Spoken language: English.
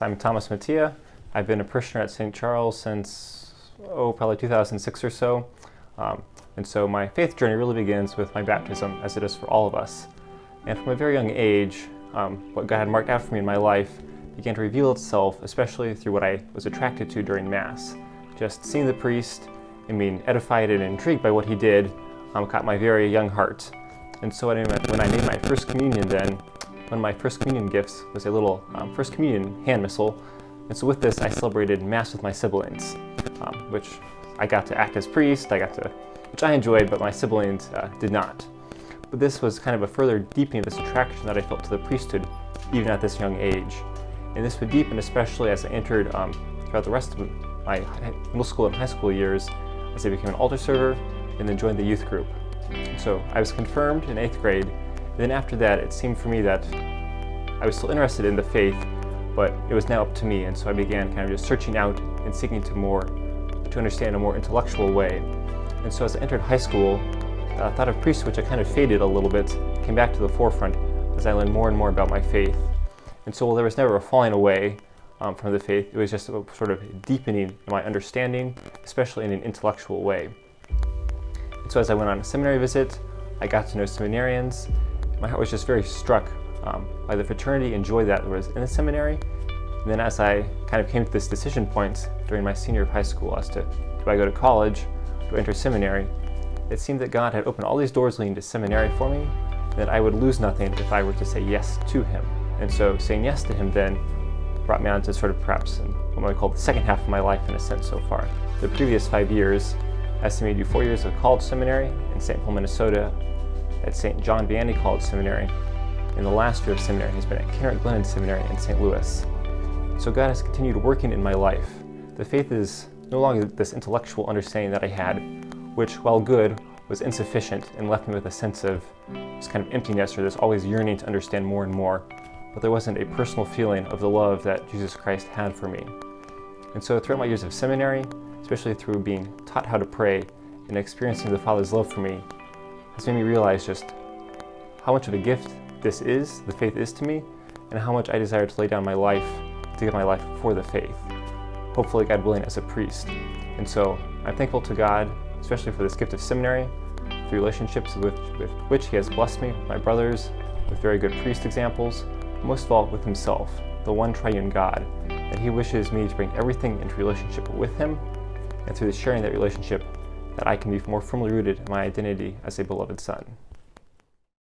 I'm Thomas Matya. I've been a parishioner at St. Charles since, probably 2006 or so. And so my faith journey really begins with my baptism, as it is for all of us. And from a very young age, what God had marked out for me in my life began to reveal itself, especially through what I was attracted to during Mass. Just seeing the priest and being edified and intrigued by what he did caught my very young heart. And so when I made my first communion then, one of my first communion gifts was a little first communion hand missal. And so with this, I celebrated Mass with my siblings, which I got to act as priest, which I enjoyed, but my siblings did not. But this was kind of a further deepening of this attraction that I felt to the priesthood, even at this young age. And this would deepen especially as I entered throughout the rest of my middle school and high school years, as I became an altar server and then joined the youth group. And so I was confirmed in 8th grade. And then after that, it seemed for me that I was still interested in the faith, but it was now up to me. And so I began kind of just searching out and seeking to understand in a more intellectual way. And so as I entered high school, the thought of priesthood, which I kind of faded a little bit, came back to the forefront as I learned more and more about my faith. And so while there was never a falling away from the faith, it was just a sort of deepening in my understanding, especially in an intellectual way. And so as I went on a seminary visit, I got to know seminarians. My heart was just very struck by the fraternity and joy that was in the seminary. And then as I kind of came to this decision point during my senior year of high school as to do I go to college, do I enter seminary, it seemed that God had opened all these doors leading to seminary for me, and that I would lose nothing if I were to say yes to Him. And so saying yes to Him then brought me on to sort of perhaps in what I call the second half of my life in a sense so far. The previous 5 years, I estimated do 4 years of college seminary in St. Paul, Minnesota, at St. John Vianney College Seminary, and the last year of seminary has been at Kennewick Glennon Seminary in St. Louis. So God has continued working in my life. The faith is no longer this intellectual understanding that I had, which, while good, was insufficient and left me with a sense of this kind of emptiness or this always yearning to understand more and more. But there wasn't a personal feeling of the love that Jesus Christ had for me. And so throughout my years of seminary, especially through being taught how to pray and experiencing the Father's love for me, has made me realize just how much of a gift this is, the faith is to me, and how much I desire to lay down my life to give my life for the faith, hopefully God willing as a priest. And so I'm thankful to God, especially for this gift of seminary, the relationships with which He has blessed me, my brothers, with very good priest examples, and most of all with Himself, the one triune God, that He wishes me to bring everything into relationship with Him, and through the sharing that relationship, that I can be more firmly rooted in my identity as a beloved Son.